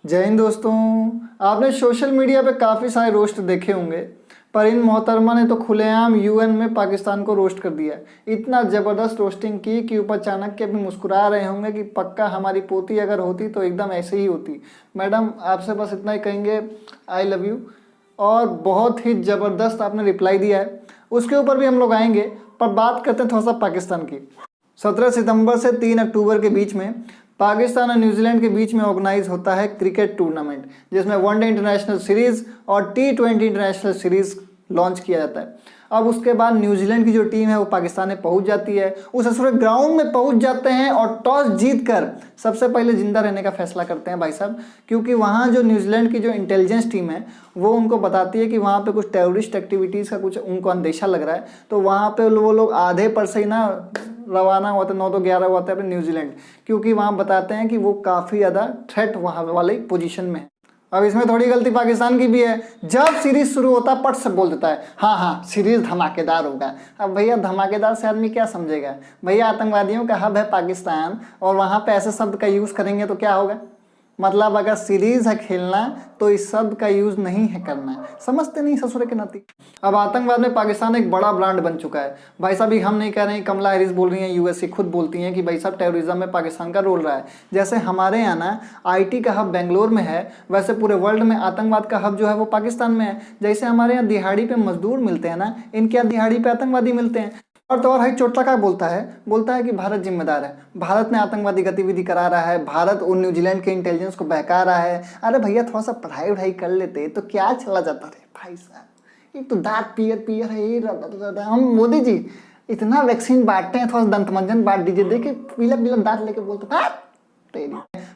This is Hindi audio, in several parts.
जय हिंद दोस्तों। आपने सोशल मीडिया पे काफ़ी सारे रोस्ट देखे होंगे, पर इन मोहतरमा ने तो खुलेआम यूएन में पाकिस्तान को रोस्ट कर दिया। इतना ज़बरदस्त रोस्टिंग की कि ऊपर चाणक्य भी मुस्कुरा रहे होंगे कि पक्का हमारी पोती अगर होती तो एकदम ऐसे ही होती। मैडम, आपसे बस इतना ही कहेंगे, आई लव यू। और बहुत ही ज़बरदस्त आपने रिप्लाई दिया है, उसके ऊपर भी हम लोग आएंगे, पर बात करते हैं थोड़ा सा पाकिस्तान की। 17 सितंबर से 3 अक्टूबर के बीच में पाकिस्तान और न्यूजीलैंड के बीच में ऑर्गेनाइज होता है क्रिकेट टूर्नामेंट, जिसमें वनडे इंटरनेशनल सीरीज और T20 इंटरनेशनल सीरीज लॉन्च किया जाता है। अब उसके बाद न्यूजीलैंड की जो टीम है वो पाकिस्तान में पहुंच जाती है, उस असुर ग्राउंड में पहुंच जाते हैं और टॉस जीतकर सबसे पहले जिंदा रहने का फैसला करते हैं भाई साहब, क्योंकि वहाँ जो न्यूजीलैंड की जो इंटेलिजेंस टीम है वो उनको बताती है कि वहाँ पे कुछ टेररिस्ट एक्टिविटीज़ का कुछ उनको अंदेशा लग रहा है। तो वहाँ पे वो लोग आधे पर से ही ना रवाना हुआ था, 9 तो 11 हुआ था अपने न्यूजीलैंड, क्योंकि वहाँ बताते हैं कि वो काफ़ी ज़्यादा थ्रेट वहाँ वाली पोजीशन में है। अब इसमें थोड़ी गलती पाकिस्तान की भी है, जब सीरीज शुरू होता है पट से बोल देता है हाँ हाँ सीरीज धमाकेदार होगा। अब भैया धमाकेदार से आदमी क्या समझेगा? भैया आतंकवादियों का हब है पाकिस्तान, और वहाँ पे ऐसे शब्द का यूज़ करेंगे तो क्या होगा? मतलब अगर सीरीज है खेलना तो इस शब्द का यूज़ नहीं है करना, समझते नहीं ससुरे के नाती। अब आतंकवाद में पाकिस्तान एक बड़ा ब्रांड बन चुका है भाई साहब। हम नहीं कह रहे हैं, कमला हैरिस बोल रही हैं, यूएसए खुद बोलती हैं कि भाई साहब टेररिज्म में पाकिस्तान का रोल रहा है। जैसे हमारे यहाँ ना आईटी का हब बेंगलोर में है, वैसे पूरे वर्ल्ड में आतंकवाद का हब जो है वो पाकिस्तान में है। जैसे हमारे यहाँ दिहाड़ी पे मजदूर मिलते हैं ना, इनके यहाँ दिहाड़ी पे आतंकवादी मिलते हैं। और तो और है चोटला का बोलता है कि भारत जिम्मेदार है, भारत ने आतंकवादी गतिविधि करा रहा है, भारत और न्यूजीलैंड के इंटेलिजेंस को बहका रहा है। अरे भैया थोड़ा सा पढ़ाई वढ़ाई कर लेते तो क्या चला जाता रे भाई साहब। एक तो दांत पियर है। हम मोदी जी इतना वैक्सीन बांटते हैं, थोड़ा सा दंतमंजन बांट दीजिए, देखिए पीला पीला दांत लेके बोलते हैं।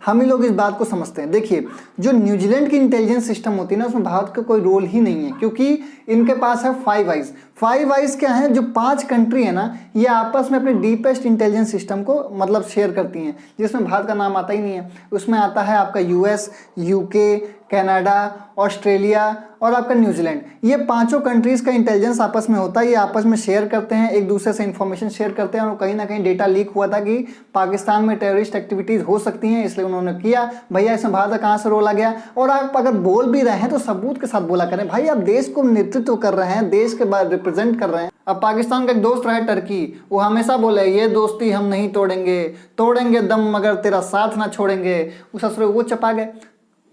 हम ही लोग इस बात को समझते हैं। देखिए जो न्यूजीलैंड की इंटेलिजेंस सिस्टम होती है ना, उसमें भारत का कोई रोल ही नहीं है, क्योंकि इनके पास है फाइव आइज। फाइव आइज क्या है? जो 5 कंट्री है ना, ये आपस में अपने डीपेस्ट इंटेलिजेंस सिस्टम को मतलब शेयर करती हैं, जिसमें भारत का नाम आता ही नहीं है। उसमें आता है आपका यूएस, यूके, कनाडा, ऑस्ट्रेलिया और आपका न्यूजीलैंड। ये 5 कंट्रीज़ का इंटेलिजेंस आपस में होता है, ये आपस में शेयर करते हैं, एक दूसरे से इंफॉर्मेशन शेयर करते हैं। और कहीं ना कहीं डेटा लीक हुआ था कि पाकिस्तान में टेररिस्ट एक्टिविटीज़ हो सकती हैं, इसलिए उन्होंने किया। भैया इसमें भारत का कहाँ से रोल आ गया? और आप अगर बोल भी रहे हैं तो सबूत के साथ बोला करें। भाई आप देश को नेतृत्व कर रहे हैं, देश के बाद रिप्रेजेंट कर रहे हैं। अब पाकिस्तान का एक दोस्त रहा है टर्की, वो हमेशा बोले ये दोस्ती हम नहीं तोड़ेंगे, तोड़ेंगे दम मगर तेरा साथ ना छोड़ेंगे। उस असर वो चपा गए,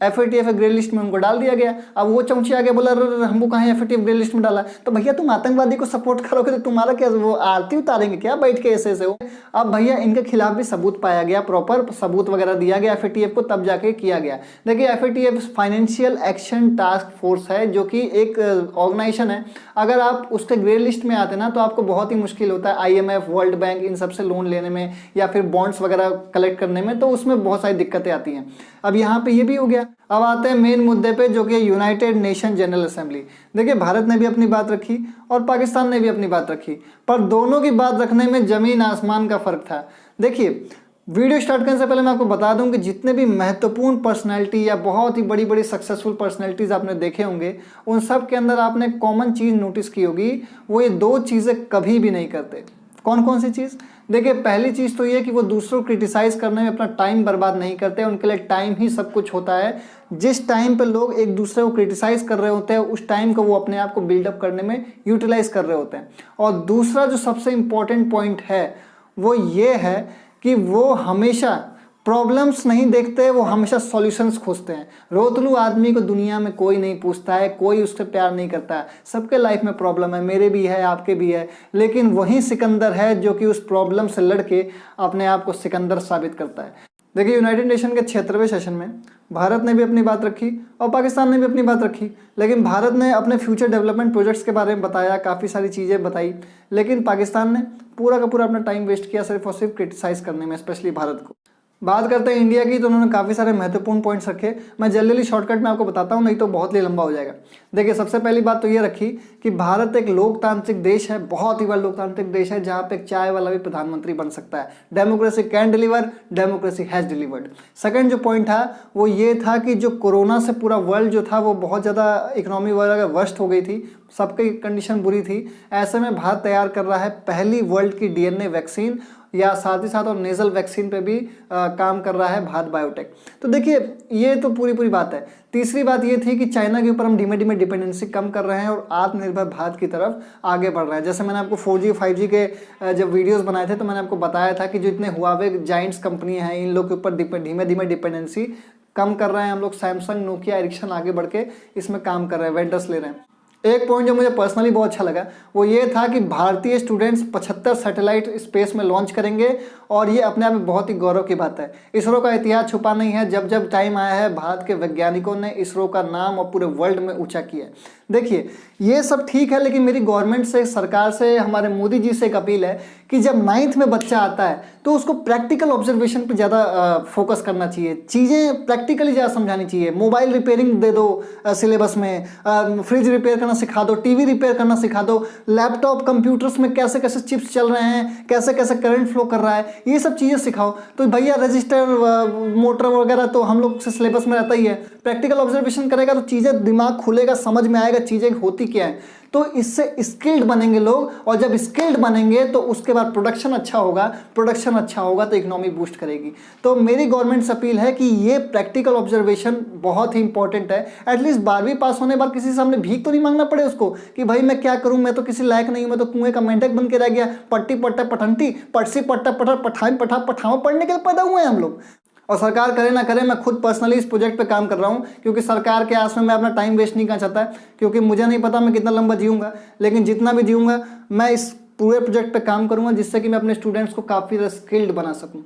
FATF ग्रे लिस्ट में उनको डाल दिया गया। अब वो चमची आगे बोला हमको कहाँ FATF ग्रे लिस्ट में डाला? तो भैया तुम आतंकवादी को सपोर्ट करोगे तो तुम्हारा क्या वो आरती उतारेंगे क्या बैठ के ऐसे हो? अब भैया इनके खिलाफ भी सबूत पाया गया, प्रॉपर सबूत वगैरह दिया गया FATF को, तब जाके किया गया। देखिए FATF financial action task force है, जो कि एक ऑर्गेनाइजेशन है। अगर आप उसके ग्रे लिस्ट में आते ना तो आपको बहुत ही मुश्किल होता है IMF, वर्ल्ड बैंक, इन सबसे लोन लेने में या फिर बॉन्ड्स वगैरह कलेक्ट करने में, तो उसमें बहुत सारी दिक्कतें आती हैं। अब यहाँ पे ये भी हो गया। अब आते हैं मेन मुद्दे पे, जो कि यूनाइटेड नेशन जनरल असेंबली। देखिए भारत ने भी अपनी बात रखी और पाकिस्तान ने भी अपनी बात रखी, पर दोनों की बात रखने में ज़मीन आसमान का फ़र्क था। देखिए वीडियो स्टार्ट करने से पहले मैं आपको बता दूं कि जितने भी महत्वपूर्ण पर्सनैलिटी या बहुत ही बड़ी बड़ी सक्सेसफुल पर्सनैलिटीज़ आपने देखे होंगे, उन सब के अंदर आपने कॉमन चीज़ नोटिस की होगी, वो ये 2 चीज़ें कभी भी नहीं करते। कौन कौन सी चीज़? देखिए पहली चीज़ तो ये कि वो दूसरों को क्रिटिसाइज करने में अपना टाइम बर्बाद नहीं करते, उनके लिए टाइम ही सब कुछ होता है। जिस टाइम पे लोग एक दूसरे को क्रिटिसाइज कर रहे होते हैं, उस टाइम को वो अपने आप को बिल्डअप करने में यूटिलाइज कर रहे होते हैं। और दूसरा जो सबसे इम्पॉर्टेंट पॉइंट है वो ये है कि वो हमेशा प्रॉब्लम्स नहीं देखते, वो हमेशा सॉल्यूशंस खोजते हैं। रोतलू आदमी को दुनिया में कोई नहीं पूछता है, कोई उससे प्यार नहीं करता है। सबके लाइफ में प्रॉब्लम है, मेरे भी है, आपके भी है, लेकिन वही सिकंदर है जो कि उस प्रॉब्लम से लड़के अपने आप को सिकंदर साबित करता है। देखिए यूनाइटेड नेशन के 76वें सेशन में भारत ने भी अपनी बात रखी और पाकिस्तान ने भी अपनी बात रखी, लेकिन भारत ने अपने फ्यूचर डेवलपमेंट प्रोजेक्ट्स के बारे में बताया, काफ़ी सारी चीज़ें बताई, लेकिन पाकिस्तान ने पूरा का पूरा अपना टाइम वेस्ट किया सिर्फ और सिर्फ क्रिटिसाइज़ करने में, स्पेशली भारत को। बात करते हैं इंडिया की, तो उन्होंने काफ़ी सारे महत्वपूर्ण पॉइंट्स रखे। मैं जल्दी शॉर्टकट में आपको बताता हूँ, नहीं तो बहुत ही लंबा हो जाएगा। देखिए सबसे पहली बात तो ये रखी कि भारत एक लोकतांत्रिक देश है, बहुत ही बड़ा लोकतांत्रिक देश है, जहाँ पे एक चाय वाला भी प्रधानमंत्री बन सकता है। Democracy can deliver, democracy has delivered. Second जो पॉइंट था वो ये था कि जो कोरोना से पूरा वर्ल्ड जो था वो बहुत ज़्यादा इकोनॉमी वगैरह वर्स्ट हो गई थी, सबकी कंडीशन बुरी थी। ऐसे में भारत तैयार कर रहा है पहली वर्ल्ड की DNA वैक्सीन, या साथ ही साथ और नेजल वैक्सीन पे भी काम कर रहा है भारत बायोटेक। तो देखिए ये तो पूरी बात है। तीसरी बात ये थी कि चाइना के ऊपर हम धीमे धीमे डिपेंडेंसी कम कर रहे हैं और आत्मनिर्भर भारत की तरफ आगे बढ़ रहे हैं। जैसे मैंने आपको 4G 5G के जब वीडियोस बनाए थे तो मैंने आपको बताया था कि जो इतने हुआवे जाइंट्स कंपनी हैं इन लोग के ऊपर धीमे धीमे डिपेंडेंसी कम कर रहे हैं हम लोग। सैमसंग, नोकिया, एरिक्सन आगे बढ़ के इसमें काम कर रहे हैं, वेंडर्स ले रहे हैं। एक पॉइंट जो मुझे पर्सनली बहुत अच्छा लगा वो ये था कि भारतीय स्टूडेंट्स 75 सैटेलाइट स्पेस में लॉन्च करेंगे और ये अपने आप में बहुत ही गौरव की बात है। इसरो का इतिहास छुपा नहीं है, जब जब टाइम आया है भारत के वैज्ञानिकों ने इसरो का नाम और पूरे वर्ल्ड में ऊंचा किया है। देखिए ये सब ठीक है, लेकिन मेरी गवर्नमेंट से, सरकार से, हमारे मोदी जी से एक अपील है कि जब 9th में बच्चा आता है तो उसको प्रैक्टिकल ऑब्जर्वेशन पे ज़्यादा फोकस करना चाहिए, चीज़ें प्रैक्टिकली ज़्यादा समझानी चाहिए। मोबाइल रिपेयरिंग दे दो सिलेबस में, फ्रिज रिपेयर करना सिखा दो, टीवी रिपेयर करना सिखा दो, लैपटॉप कंप्यूटर्स में कैसे कैसे चिप्स चल रहे हैं, कैसे कैसे करंट फ्लो कर रहा है, ये सब चीज़ें सिखाओ। तो भैया रजिस्टर, मोटर वगैरह तो हम लोग से सिलेबस में रहता ही है। प्रैक्टिकल ऑब्जर्वेशन करेगा तो चीज़ें दिमाग खुलेगा, समझ में आएगा चीज़ें होती क्या है, तो इससे स्किल्ड बनेंगे लोग। और जब स्किल्ड बनेंगे तो उसके बाद प्रोडक्शन अच्छा होगा, प्रोडक्शन अच्छा होगा तो इकोनॉमी बूस्ट करेगी। तो मेरी गवर्नमेंट से अपील है कि ये प्रैक्टिकल ऑब्जर्वेशन बहुत ही इंपॉर्टेंट है। एटलीस्ट 12वीं पास होने बाद किसी से सामने भीख तो नहीं मांगना पड़े उसको कि भाई मैं क्या करूं, मैं तो किसी लायक नहीं हूं, मैं तो कुएं का मेंढक बन के रह गया। पट्टी पट्टा पठंती, पटसी पट्टा पठर, पठान पठा पठाओ पढ़ने के लिए पैदा हुए हैं हम लोग। और सरकार करे ना करे, मैं खुद पर्सनली इस प्रोजेक्ट पे काम कर रहा हूँ, क्योंकि सरकार के आस में मैं अपना टाइम वेस्ट नहीं करना चाहता, क्योंकि मुझे नहीं पता मैं कितना लंबा जीऊँगा, लेकिन जितना भी जीऊँगा मैं इस पूरे प्रोजेक्ट पे काम करूँगा जिससे कि मैं अपने स्टूडेंट्स को काफ़ी स्किल्ड बना सकूँ।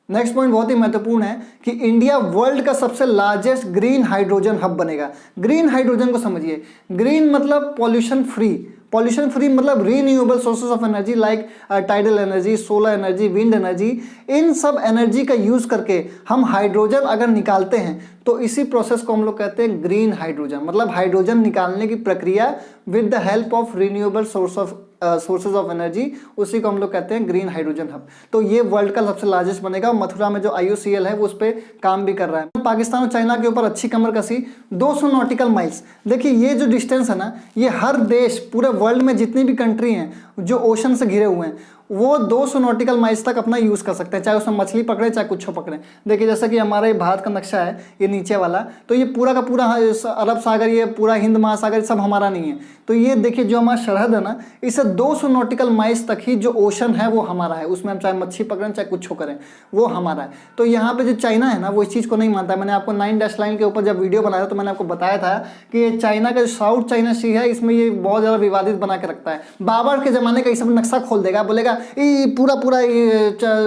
नेक्स्ट पॉइंट बहुत ही महत्वपूर्ण है कि इंडिया वर्ल्ड का सबसे लार्जेस्ट ग्रीन हाइड्रोजन हब बनेगा। ग्रीन हाइड्रोजन को समझिए, ग्रीन मतलब पॉल्यूशन फ्री, पॉल्यूशन फ्री मतलब renewable sources of energy like tidal energy, solar energy, wind energy. इन सब एनर्जी का यूज़ करके हम हाइड्रोजन अगर निकालते हैं तो इसी प्रोसेस को हम लोग कहते हैं ग्रीन हाइड्रोजन। मतलब हाइड्रोजन निकालने की प्रक्रिया with the help of renewable sources of energy, उसी को हम लोग कहते हैं ग्रीन हाइड्रोजन हब। तो ये वर्ल्ड का सबसे लार्जेस्ट बनेगा। मथुरा में जो IOCL है वो उस पर काम भी कर रहा है। पाकिस्तान और चाइना के ऊपर अच्छी कमर कसी, 200 नॉटिकल माइल्स। देखिए ये जो डिस्टेंस है ना, ये हर देश, पूरे वर्ल्ड में जितनी भी कंट्री हैं जो ओशन से घिरे हुए हैं वो 200 नॉटिकल माइल्स तक अपना यूज़ कर सकते हैं, चाहे उसमें मछली पकड़े चाहे कुछ पकड़े। देखिए जैसा कि हमारे भारत का नक्शा है ये नीचे वाला, तो ये पूरा का पूरा अरब सागर, ये पूरा हिंद महासागर सब हमारा नहीं है। तो ये देखिए जो हमारा सरहद है ना, इसे 200 नॉटिकल माइल्स तक ही जो ओशन है वो हमारा है, उसमें हम चाहे मच्छी पकड़ें चाहे कुछ करें वो हमारा है। तो यहाँ पे जो चाइना है ना वो इस चीज़ को नहीं मानता है। मैंने आपको 9 डैश लाइन के ऊपर जब वीडियो बनाया तो मैंने आपको बताया था कि ये चाइना का जो साउथ चाइना सी है इसमें ये बहुत ज़्यादा विवादित बना के रखता है। बाबर के ज़माने का ये सब नक्शा खोल देगा, बोलेगा ये पूरा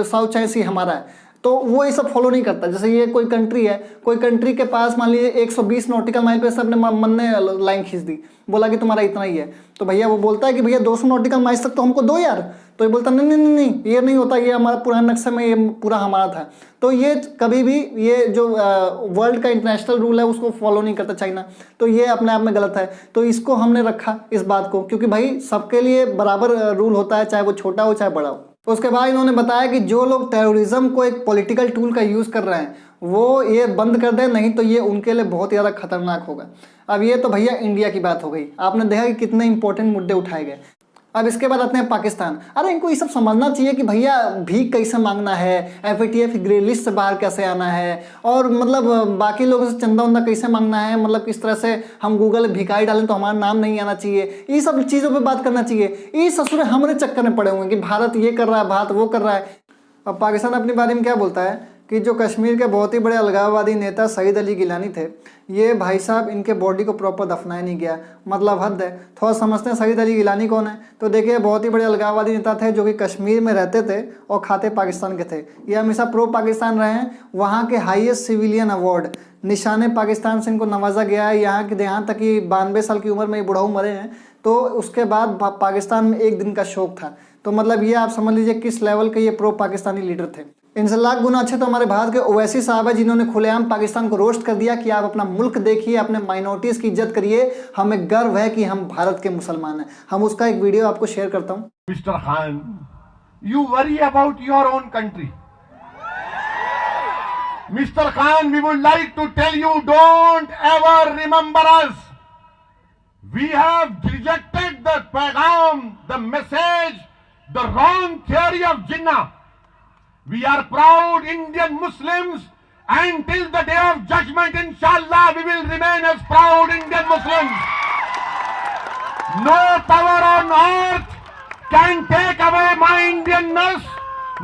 साउथ चाइना सी हमारा है, तो वो ये सब फॉलो नहीं करता। जैसे ये कोई कंट्री है, कोई कंट्री के पास मान लीजिए 120 नॉटिकल माइल पे सबने मन ने लाइन खींच दी, बोला कि तुम्हारा इतना ही है, तो भैया वो बोलता है कि भैया 200 नॉटिकल माइल तक तो हमको दो यार। तो ये बोलता नहीं नहीं नहीं नहीं, ये नहीं होता, ये हमारा पुराना नक्शे में ये पूरा हमारा था। तो ये कभी भी ये जो वर्ल्ड का इंटरनेशनल रूल है उसको फॉलो नहीं करता चाइना, तो ये अपने आप में गलत है। तो इसको हमने रखा इस बात को, क्योंकि भाई सबके लिए बराबर रूल होता है, चाहे वो छोटा हो चाहे बड़ा हो। उसके बाद इन्होंने बताया कि जो लोग टेररिज्म को एक पॉलिटिकल टूल का यूज़ कर रहे हैं वो ये बंद कर दें, नहीं तो ये उनके लिए बहुत ज़्यादा खतरनाक होगा। अब ये तो भैया इंडिया की बात हो गई, आपने देखा कि कितने इंपॉर्टेंट मुद्दे उठाए गए। अब इसके बाद आते हैं पाकिस्तान। अरे इनको ये सब समझना चाहिए कि भैया भीख कैसे मांगना है, FATF ग्रे लिस्ट से बाहर कैसे आना है, और मतलब बाकी लोगों से चंदा वंदा कैसे मांगना है, मतलब किस तरह से हम गूगल भिखारी डालें तो हमारा नाम नहीं आना चाहिए, ये सब चीज़ों पे बात करना चाहिए। ये ससुर हमारे चक्कर में पड़े हुए हैं कि भारत ये कर रहा है, भारत वो कर रहा है। अब पाकिस्तान अपने बारे में क्या बोलता है कि जो कश्मीर के बहुत ही बड़े अलगाववादी नेता सईद अली गिलानी थे, ये भाई साहब इनके बॉडी को प्रॉपर दफनाया नहीं गया। मतलब हद है। थोड़ा समझते हैं सईद अली गिलानी कौन है। तो देखिए बहुत ही बड़े अलगाववादी नेता थे जो कि कश्मीर में रहते थे और खाते पाकिस्तान के थे। ये हमेशा प्रो पाकिस्तान रहे हैं। वहाँ के हाईएस्ट सिविलियन अवार्ड निशाने पाकिस्तान से इनको नवाजा गया है। यहाँ तक कि 92 साल की उम्र में ये बुढ़ाऊ मरे हैं। तो उसके बाद पाकिस्तान में एक दिन का शोक था। तो मतलब ये आप समझ लीजिए किस लेवल के ये प्रो पाकिस्तानी लीडर थे। इनसे लाख गुना अच्छे तो हमारे भारत के ओवैसी साहब है जिन्होंने खुलेआम पाकिस्तान को रोस्ट कर दिया कि आप अपना मुल्क देखिए, अपने माइनॉरिटीज़ की इज्जत करिए, हमें गर्व है कि हम भारत के मुसलमान हैं। हम उसका एक वीडियो आपको शेयर करता हूँ। Mister Khan, you worry about your own country. Mister Khan, we would like to tell you, don't ever remember us. We have rejected the पैगाम, the message, the wrong theory of Jinnah We are proud Indian Muslims, and till the day of judgment, inshallah, we will remain as proud Indian Muslims. No power on earth can take away my Indianness.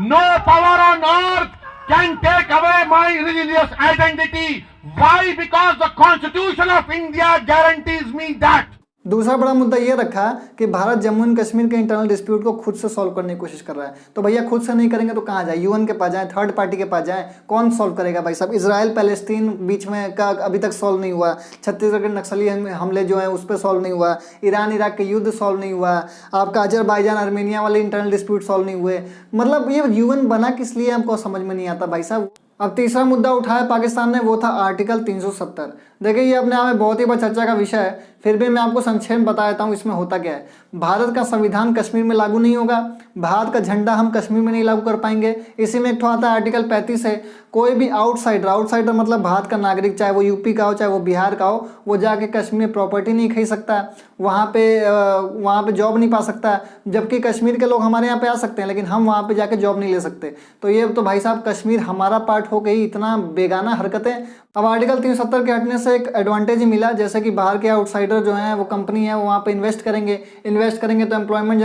No power on earth can take away my religious identity. Why? Because the Constitution of India guarantees me that. दूसरा बड़ा मुद्दा ये रखा कि भारत जम्मू एंड कश्मीर के इंटरनल डिस्प्यूट को खुद से सॉल्व करने की कोशिश कर रहा है। तो भैया खुद से नहीं करेंगे तो कहाँ जाए? यूएन के पास जाए, थर्ड पार्टी के पास जाए, कौन सॉल्व करेगा भाई साहब? इजराइल पैलेस्टीन बीच में का अभी तक सॉल्व नहीं हुआ, छत्तीसगढ़ के नक्सली हमले जो हैं उस पर सॉल्व नहीं हुआ, ईरान इराक के युद्ध सॉल्व नहीं हुआ, आपका अजरबैजान आर्मेनिया वाले इंटरनल डिस्प्यूट सॉल्व नहीं हुए। मतलब ये यूएन बना किस लिए हमको समझ में नहीं आता भाई साहब। अब तीसरा मुद्दा उठाया पाकिस्तान ने, वो था आर्टिकल 370। देखिए ये अपने आप में बहुत ही बड़ा चर्चा का विषय है, फिर भी मैं आपको संक्षेप में बता देता हूँ इसमें होता क्या है। भारत का संविधान कश्मीर में लागू नहीं होगा, भारत का झंडा हम कश्मीर में नहीं लागू कर पाएंगे। इसी में एक तो आता है आर्टिकल 35 है, कोई भी आउटसाइडर मतलब भारत का नागरिक, चाहे वो यूपी का हो चाहे वो बिहार का हो, वो जाके कश्मीर में प्रॉपर्टी नहीं खरीद सकता, वहाँ पे जॉब नहीं पा सकता। जबकि कश्मीर के लोग हमारे यहाँ पे आ सकते हैं, लेकिन हम वहाँ पे जाके जॉब नहीं ले सकते। तो ये तो भाई साहब कश्मीर हमारा पार्ट हो गई, इतना बेगाना हरकतें। अब आर्टिकल 370 के हटने से एक एडवांटेज मिला, जैसे कि बाहर के आउटसाइडर जो हैं वो कंपनी है वो वहाँ पे इन्वेस्ट करेंगे तो एम्प्लॉयमेंट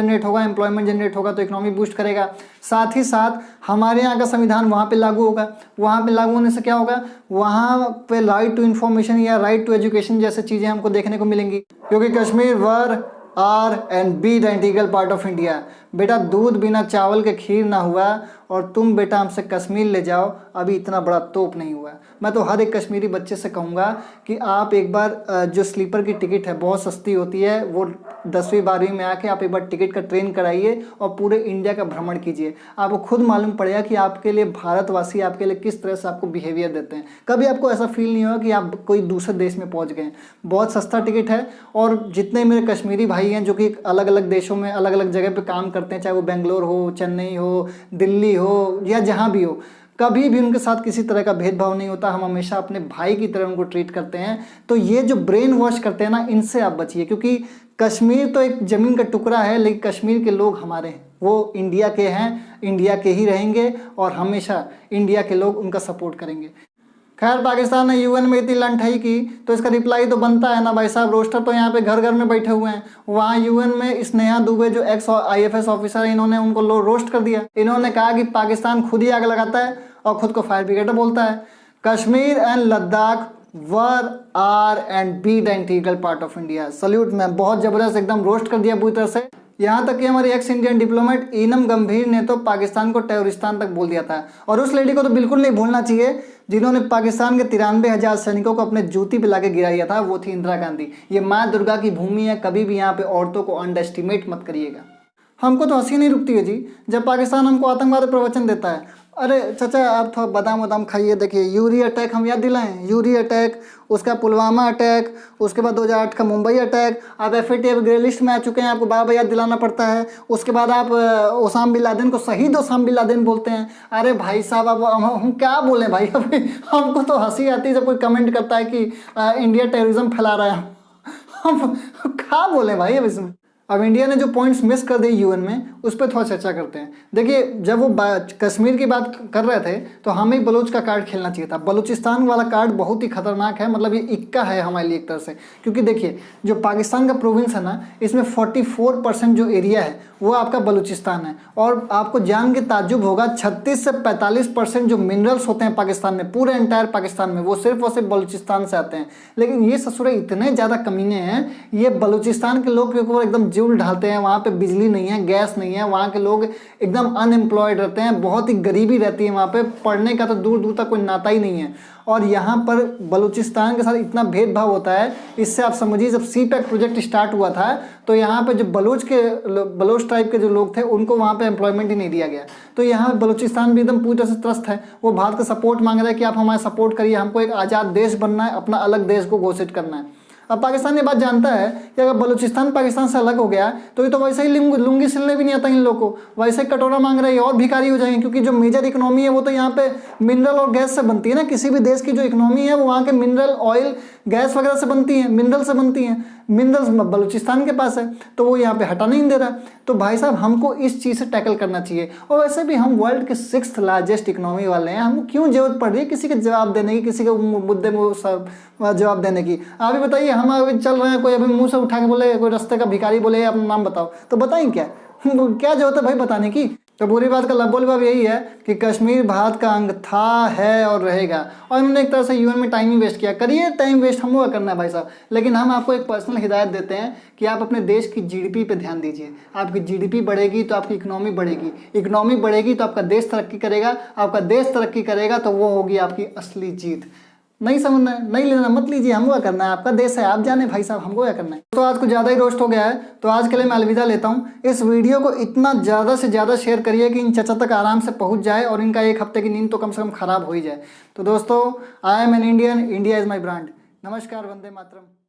जनरेट होगा तो इकोनॉमी बूस्ट करेगा। साथ ही साथ हमारे यहाँ का संविधान वहाँ पे लागू होगा, वहाँ पे लागू होने से क्या होगा, वहाँ पे राइट टू इन्फॉर्मेशन या राइट टू एजुकेशन जैसे चीज़ें हमको देखने को मिलेंगी, क्योंकि Kashmir were are and be the integral part of India. बेटा दूध बिना चावल के खीर ना हुआ, और तुम बेटा हमसे कश्मीर ले जाओ, अभी इतना बड़ा तोप नहीं हुआ। मैं तो हर एक कश्मीरी बच्चे से कहूँगा कि आप एक बार जो स्लीपर की टिकट है बहुत सस्ती होती है, वो 10वीं 12वीं में आके आप एक बार टिकट का ट्रेन कराइए और पूरे इंडिया का भ्रमण कीजिए। आपको खुद मालूम पड़ेगा कि आपके लिए भारतवासी आपके लिए किस तरह से आपको बिहेवियर देते हैं। कभी आपको ऐसा फील नहीं होगा कि आप कोई दूसरे देश में पहुँच गए। बहुत सस्ता टिकट है, और जितने मेरे कश्मीरी भाई हैं जो कि अलग अलग देशों में अलग अलग जगह पर काम करते हैं, चाहे वो बेंगलोर हो, चेन्नई हो, दिल्ली हो या जहाँ भी हो, कभी भी उनके साथ किसी तरह का भेदभाव नहीं होता। हम हमेशा अपने भाई की तरह उनको ट्रीट करते हैं। तो ये जो ब्रेन वॉश करते हैं ना, इनसे आप बचिए, क्योंकि कश्मीर तो एक ज़मीन का टुकड़ा है, लेकिन कश्मीर के लोग हमारे हैं, वो इंडिया के हैं, इंडिया के ही रहेंगे, और हमेशा इंडिया के लोग उनका सपोर्ट करेंगे। खैर पाकिस्तान ने यूएन में इतनी लंठाई की तो इसका रिप्लाई तो बनता है ना भाई साहब। रोस्टर तो यहाँ पे घर घर में बैठे हुए हैं, वहाँ यूएन में स्नेहा दुबे जो एक्स IFS ऑफिसर है, इन्होंने उनको रोस्ट कर दिया। इन्होंने कहा कि पाकिस्तान खुद ही आग लगाता है और खुद को फायर ब्रिगेड बोलता है। Kashmir and Ladakh were are and be the integral part of India. Salute ma'am, बहुत ज़बरदस्त एकदम रोस्ट कर दिया पूरी तरह से। यहाँ तक कि हमारी एक्स इंडियन डिप्लोमेट ईनम गंभीर ने तो पाकिस्तान को टेररिस्तान तक बोल दिया था। और उस लेडी को तो बिल्कुल नहीं भूलना चाहिए जिन्होंने पाकिस्तान के 93,000 सैनिकों को अपने जूती पिला के गिराया था, वो थी इंदिरा गांधी। ये माँ दुर्गा की भूमि है, कभी भी यहाँ पे औरतों को अंडर एस्टिमेट मत करिएगा। हमको तो हंसी नहीं रुकती है जी जब पाकिस्तान हमको आतंकवाद प्रवचन देता है। अरे चाचा आप थोड़ा बादाम वादाम खाइए, देखिए यूरी अटैक हम याद दिलाएं, यूरी अटैक, उसका पुलवामा अटैक, उसके बाद 2008 का मुंबई अटैक, आप FATF ग्रे लिस्ट में आ चुके हैं, आपको बार बार याद दिलाना पड़ता है। उसके बाद आप ओसामा बिन लादेन को शहीद ओसामा बिन लादेन बोलते हैं। अरे भाई साहब अब हम क्या बोलें भाई, अभी हमको तो हंसी आती है जब कोई कमेंट करता है कि इंडिया टेररिज्म फैला रहा है। हम क्या बोलें भाई अब इसमें। अब इंडिया ने जो पॉइंट्स मिस कर दिए यूएन में, उस पर थोड़ा चर्चा करते हैं। देखिए जब वो कश्मीर की बात कर रहे थे तो हमें बलूच का कार्ड खेलना चाहिए था। बलूचिस्तान वाला कार्ड बहुत ही खतरनाक है, मतलब ये इक्का है हमारे लिए एक तरह से, क्योंकि देखिए जो पाकिस्तान का प्रोविंस है ना, इसमें 44% जो एरिया है वो आपका बलूचिस्तान है। और आपको जान के ताज्जुब होगा 36 से 45% जो मिनरल्स होते हैं पाकिस्तान में, पूरे एंटायर पाकिस्तान में, वो सिर्फ और सिर्फ बलूचिस्तान से आते हैं। लेकिन ये ससुरे इतने ज़्यादा कमीने हैं, ये बलूचिस्तान के लोग के ऊपर एकदम जुल ढालते हैं। वहाँ पे बिजली नहीं है, गैस नहीं है, वहाँ के लोग एकदम अनएम्प्लॉयड रहते हैं, बहुत ही गरीबी रहती है वहाँ पे, पढ़ने का तो दूर दूर तक कोई नाता ही नहीं है। और यहाँ पर बलूचिस्तान के साथ इतना भेदभाव होता है, इससे आप समझिए जब CPEC प्रोजेक्ट स्टार्ट हुआ था तो यहाँ पे जो बलोच टाइप के जो लोग थे उनको वहाँ पे एम्प्लॉयमेंट ही नहीं दिया गया। तो यहाँ बलूचिस्तान भी एकदम पूरी तरह से त्रस्त है, वो भारत का सपोर्ट मांग रहा है कि आप हमारा सपोर्ट करिए, हमको एक आज़ाद देश बनना है, अपना अलग देश को घोषित करना है। अब पाकिस्तान ये बात जानता है कि अगर बलूचिस्तान पाकिस्तान से अलग हो गया तो ये तो वैसे ही लुंगी सिलने भी नहीं आता इन लोगों को, वैसे ही कटोरा मांग रहे हैं और भिखारी हो जाएंगे, क्योंकि जो मेजर इकोनॉमी है वो तो यहाँ पे मिनरल और गैस से बनती है ना। किसी भी देश की जो इकोनॉमी है वो वहाँ के मिनरल ऑयल गैस वगैरह से बनती हैं, मिनरल से बनती हैं, मिनरल्स बलूचिस्तान के पास है तो वो यहाँ पे हटा नहीं दे रहा। तो भाई साहब हमको इस चीज़ से टैकल करना चाहिए। और वैसे भी हम वर्ल्ड के 6th लार्जेस्ट इकोनॉमी वाले हैं, हमको क्यों जरूरत पड़ रही है किसी के जवाब देने की, किसी के मुद्दे में जवाब देने की। आप ही बताइए, हम अभी चल रहे हैं, कोई अभी मुंह से उठा के बोले, कोई रास्ते का भिखारी बोले अपना नाम बताओ, तो बताएं क्या क्या जरूरत है भाई बताने की। तो बुरी बात का लबोल बाब यही है कि कश्मीर भारत का अंग था, है और रहेगा। और इन्होंने एक तरह से यूएन में टाइम ही वेस्ट किया। करिए टाइम वेस्ट, हम लोग करना है भाई साहब, लेकिन हम आपको एक पर्सनल हिदायत देते हैं कि आप अपने देश की जीडीपी पे ध्यान दीजिए। आपकी जीडीपी बढ़ेगी तो आपकी इकोनॉमी बढ़ेगी, इकोनॉमी बढ़ेगी तो आपका देश तरक्की करेगा, आपका देश तरक्की करेगा तो वो होगी आपकी असली जीत। नहीं समझना है, नहीं लेना मत लीजिए, हमको क्या करना है, आपका देश है, आप जाने भाई साहब, हमको क्या करना है। तो आज कुछ ज़्यादा ही रोस्ट हो गया है, तो आज के लिए मैं अलविदा लेता हूँ। इस वीडियो को इतना ज़्यादा से ज़्यादा शेयर करिए कि इन चचा तक आराम से पहुँच जाए और इनका एक हफ्ते की नींद तो कम से कम खराब हो ही जाए। तो दोस्तों, I am an Indian, India is my brand. नमस्कार, वंदे मातरम।